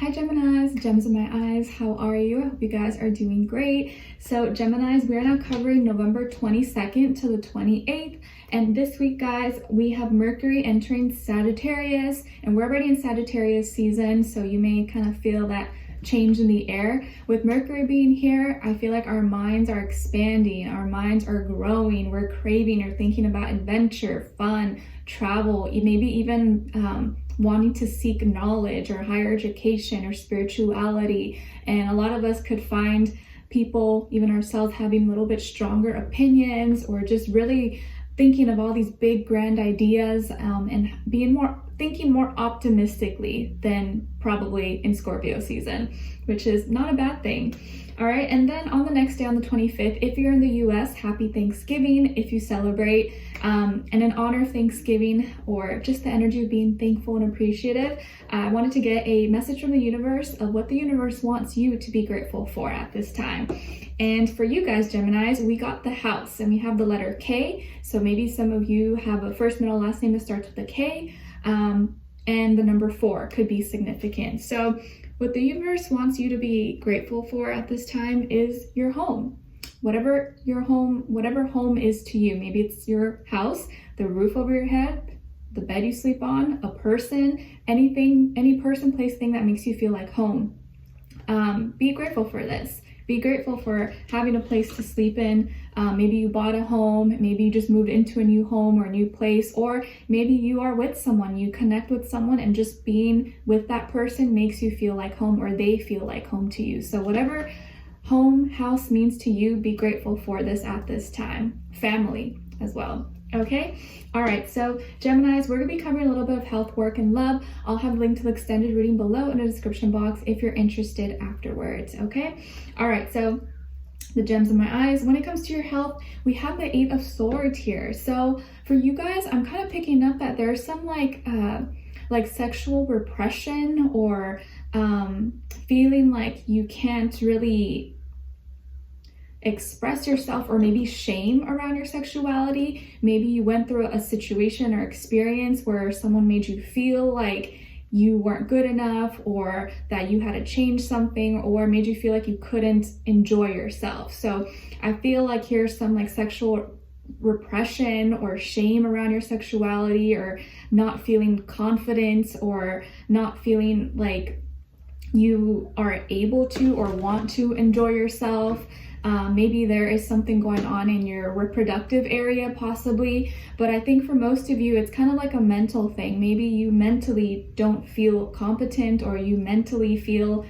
Hi Geminis, gems in my eyes, how are you? I hope you guys are doing great. So Geminis, we are now covering November 22nd to the 28th. And this week, guys, we have Mercury entering Sagittarius, and we're already in Sagittarius season, so you may kind of feel that change in the air. With Mercury being here, I feel like our minds are expanding, our minds are growing, we're craving or thinking about adventure, fun, travel, maybe even wanting to seek knowledge or higher education or spirituality. And a lot of us could find people, even ourselves, having a little bit stronger opinions or just really thinking of all these big grand ideas and thinking more optimistically than probably in Scorpio season, which is not a bad thing. All right, and then on the next day, on the 25th, if you're in the US, happy Thanksgiving if you celebrate. And in honor of Thanksgiving, or just the energy of being thankful and appreciative, I wanted to get a message from the universe of what the universe wants you to be grateful for at this time. And for you guys, Geminis, we got the house and we have the letter K. So maybe some of you have a first, middle, last name that starts with a K. And the number 4 could be significant. So what the universe wants you to be grateful for at this time is your home. Whatever home is to you. Maybe it's your house, the roof over your head, the bed you sleep on, a person, any person, place, thing that makes you feel like home. Be grateful for this. Be grateful for having a place to sleep in. Maybe you bought a home, maybe you just moved into a new home or a new place, or maybe you are with someone, you connect with someone, and just being with that person makes you feel like home, or they feel like home to you. So whatever home, house means to you, be grateful for this at this time. Family as well. Okay? All right, so Geminis, we're going to be covering a little bit of health, work, and love. I'll have a link to the extended reading below in the description box if you're interested afterwards, okay? All right, so the gems in my eyes. When it comes to your health, we have the 8 of Swords here. So for you guys, I'm kind of picking up that there's some like sexual repression or feeling like you can't really express yourself, or maybe shame around your sexuality. Maybe you went through a situation or experience where someone made you feel like you weren't good enough, or that you had to change something, or made you feel like you couldn't enjoy yourself. So I feel like here's some like sexual repression or shame around your sexuality, or not feeling confident, or not feeling like you are able to or want to enjoy yourself. Maybe there is something going on in your reproductive area, possibly, but I think for most of you, it's kind of like a mental thing. Maybe you mentally don't feel competent, or you mentally feel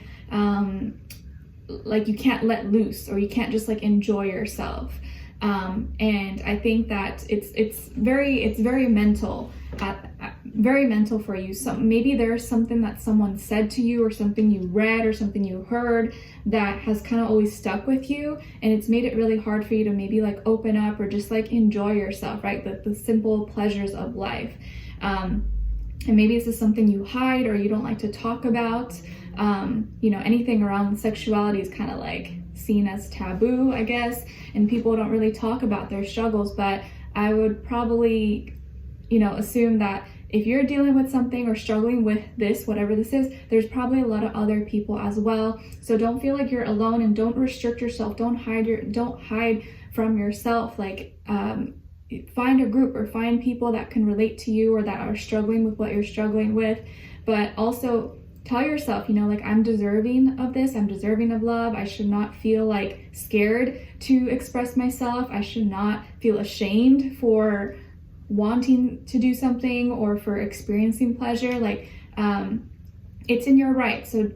like you can't let loose, or you can't just like enjoy yourself. And I think that it's very mental. Very mental for you. So maybe there's something that someone said to you, or something you read, or something you heard that has kind of always stuck with you, and it's made it really hard for you to maybe like open up or just like enjoy yourself, right? The simple pleasures of life. And maybe this is something you hide or you don't like to talk about. Anything around sexuality is kind of like seen as taboo, I guess, and people don't really talk about their struggles. But I would probably, assume that if you're dealing with something or struggling with this, whatever this is, there's probably a lot of other people as well. So don't feel like you're alone, and don't restrict yourself. Don't hide from yourself. Like, find a group or find people that can relate to you, or that are struggling with what you're struggling with. But also tell yourself, like, I'm deserving of this. I'm deserving of love. I should not feel like scared to express myself. I should not feel ashamed for wanting to do something or for experiencing pleasure. Like, it's in your right. So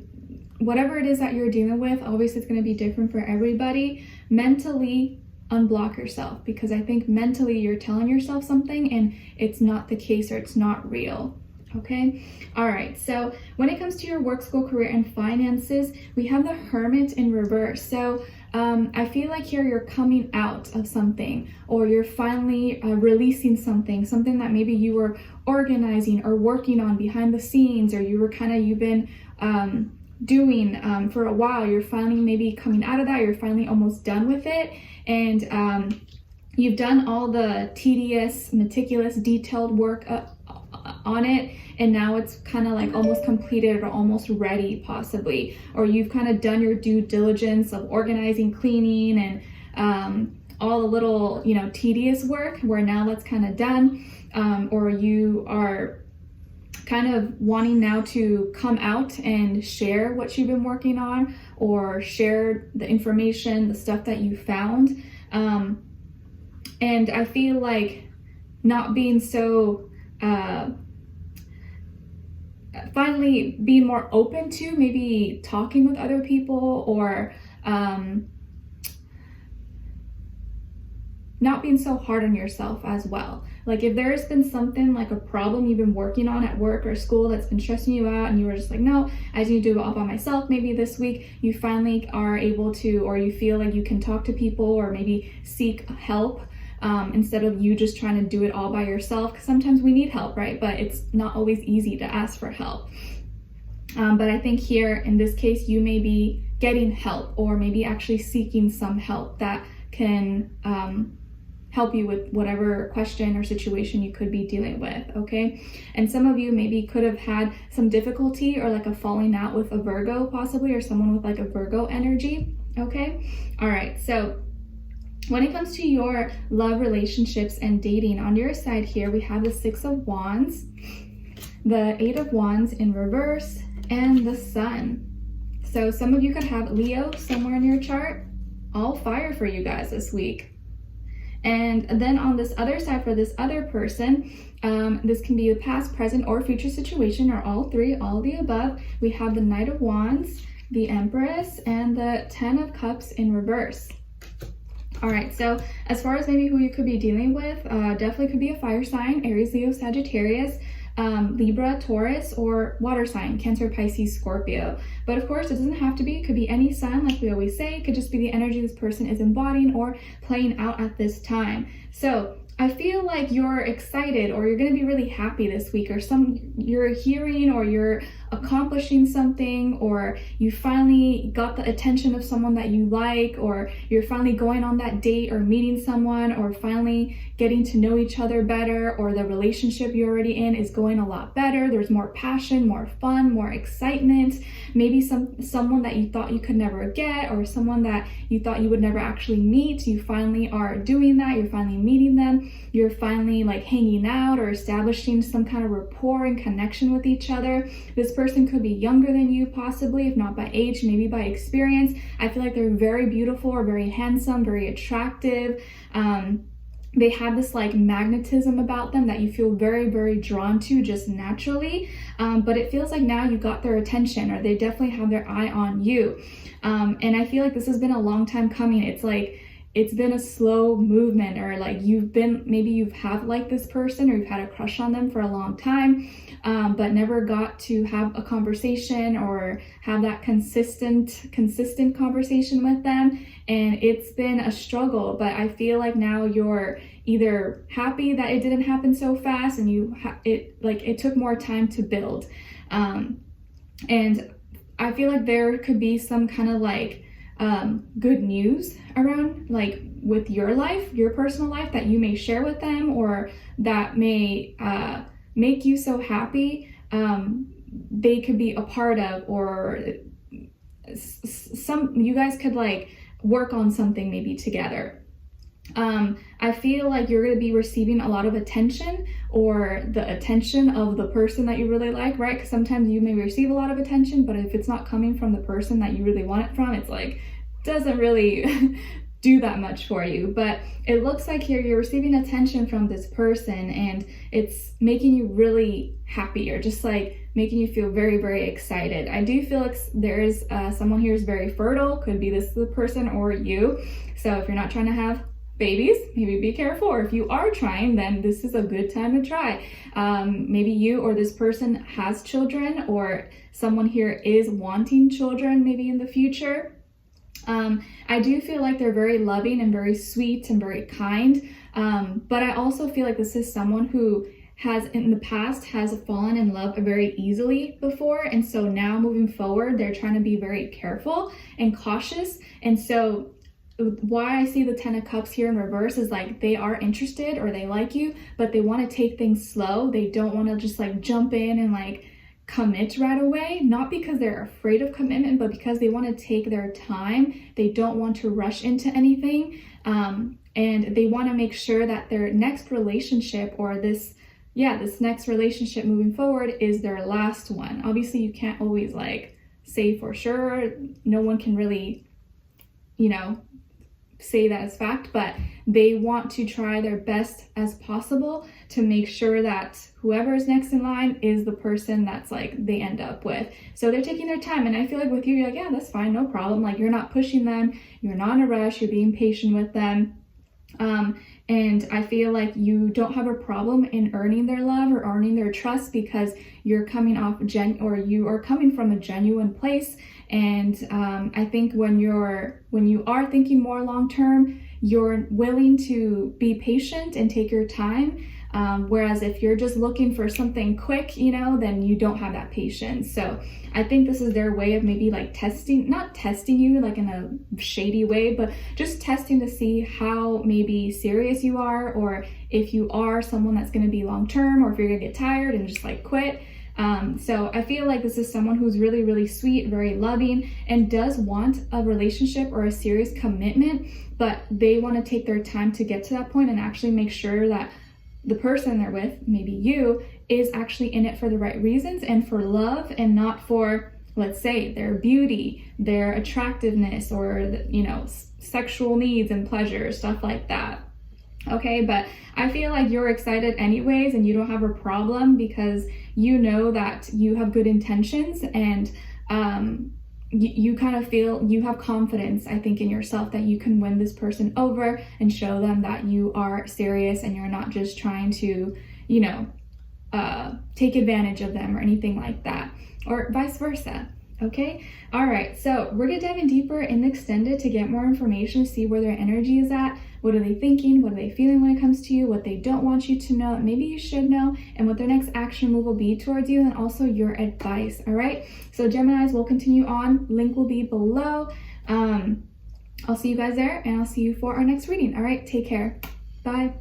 whatever it is that you're dealing with, obviously it's going to be different for everybody. Mentally unblock yourself, because I think mentally you're telling yourself something and it's not the case, or it's not real. Okay. All right. So when it comes to your work, school, career, and finances, we have the Hermit in reverse. So I feel like here you're coming out of something, or you're finally releasing something that maybe you were organizing or working on behind the scenes, or you've been doing for a while. You're finally maybe coming out of that. You're finally almost done with it. And you've done all the tedious, meticulous, detailed work on it, and now it's kind of like almost completed or almost ready possibly, or you've kind of done your due diligence of organizing, cleaning, and all the little, you know, tedious work, where now that's kind of done, or you are kind of wanting now to come out and share what you've been working on, or share the information, the stuff that you found. And I feel like not being so, finally being more open to maybe talking with other people, or not being so hard on yourself as well. Like if there's been something like a problem you've been working on at work or school that's been stressing you out, and you were just like, no, I just need to do it all by myself, maybe this week you finally are able to, or you feel like you can talk to people or maybe seek help, instead of you just trying to do it all by yourself, because sometimes we need help, right? But it's not always easy to ask for help. But I think here in this case, you may be getting help, or maybe actually seeking some help that can help you with whatever question or situation you could be dealing with, okay? And some of you maybe could have had some difficulty or like a falling out with a Virgo possibly, or someone with like a Virgo energy, okay? All right, so when it comes to your love, relationships, and dating, on your side here, we have the 6 of Wands, the 8 of Wands in reverse, and the Sun. So some of you could have Leo somewhere in your chart. All fire for you guys this week. And then on this other side, for this other person, this can be a past, present, or future situation, or all three, all the above. We have the Knight of Wands, the Empress, and the 10 of Cups in reverse. All right, so as far as maybe who you could be dealing with, definitely could be a fire sign, Aries, Leo, Sagittarius, Libra, Taurus, or water sign, Cancer, Pisces, Scorpio. But of course, it doesn't have to be. It could be any sign, like we always say. It could just be the energy this person is embodying or playing out at this time. So I feel like you're excited, or you're going to be really happy this week, or you're hearing, or you're accomplishing something, or you finally got the attention of someone that you like, or you're finally going on that date or meeting someone, or finally getting to know each other better, or the relationship you're already in is going a lot better. There's more passion, more fun, more excitement. Maybe someone that you thought you could never get, or someone that you thought you would never actually meet, you finally are doing that. You're finally meeting them. You're finally like hanging out or establishing some kind of rapport and connection with each other. This person could be younger than you possibly, if not by age, maybe by experience. I feel like they're very beautiful, or very handsome, very attractive. They have this like magnetism about them that you feel very, very drawn to just naturally. But it feels like now you got their attention, or they definitely have their eye on you. And I feel like this has been a long time coming. It's like, it's been a slow movement, or like maybe you've had like this person, or you've had a crush on them for a long time, but never got to have a conversation or have that consistent conversation with them. And it's been a struggle, but I feel like now you're either happy that it didn't happen so fast, and it took more time to build. And I feel like there could be some kind of like good news around, like with your life, your personal life, that you may share with them, or that may make you so happy they could be a part of, or you guys could like work on something maybe together. I feel like you're going to be receiving a lot of attention, or the attention of the person that you really like, right? Because sometimes you may receive a lot of attention, but if it's not coming from the person that you really want it from, it's like, doesn't really do that much for you. But it looks like here you're receiving attention from this person, and it's making you really happy, or just like making you feel very, very excited. I do feel like there's someone here who's very fertile. Could be this the person or you. So if you're not trying to have babies, maybe be careful, or if you are trying, then this is a good time to try. Maybe you or this person has children, or someone here is wanting children maybe in the future. I do feel like they're very loving and very sweet and very kind, but I also feel like this is someone who has in the past has fallen in love very easily before, and so now moving forward they're trying to be very careful and cautious. And so why I see the 10 of Cups here in reverse is like they are interested or they like you, but they want to take things slow. They don't want to just like jump in and like commit right away, not because they're afraid of commitment, but because they want to take their time. They don't want to rush into anything, and they want to make sure that their next relationship or this next relationship moving forward is their last one. Obviously, you can't always like say for sure. No one can really, you know, say that as fact, but they want to try their best as possible to make sure that whoever is next in line is the person that's like they end up with. So they're taking their time, and I feel like with you, you're like, yeah, that's fine, no problem. Like you're not pushing them, you're not in a rush, you're being patient with them. And I feel like you don't have a problem in earning their love or earning their trust because you're coming off you are coming from a genuine place. And I think when you are thinking more long term, you're willing to be patient and take your time. Whereas if you're just looking for something quick, you know, then you don't have that patience. So I think this is their way of maybe like not testing you like in a shady way, but just testing to see how maybe serious you are, or if you are someone that's going to be long term, or if you're going to get tired and just like quit. So I feel like this is someone who's really, really sweet, very loving, and does want a relationship or a serious commitment, but they want to take their time to get to that point and actually make sure that the person they're with, maybe you, is actually in it for the right reasons and for love, and not for, let's say, their beauty, their attractiveness, or, you know, sexual needs and pleasure, stuff like that. Okay, but I feel like you're excited anyways, and you don't have a problem because you know that you have good intentions, and you kind of feel you have confidence, I think, in yourself that you can win this person over and show them that you are serious and you're not just trying to, you know, take advantage of them or anything like that, or vice versa. Okay, all right, so we're gonna dive in deeper in the extended to get more information, see where their energy is at, what are they thinking, what are they feeling when it comes to you, what they don't want you to know, maybe you should know, and what their next action move will be towards you, and also your advice. All right, so Geminis, will continue on, link will be below. I'll see you guys there, and I'll see you for our next reading. All right, take care, bye.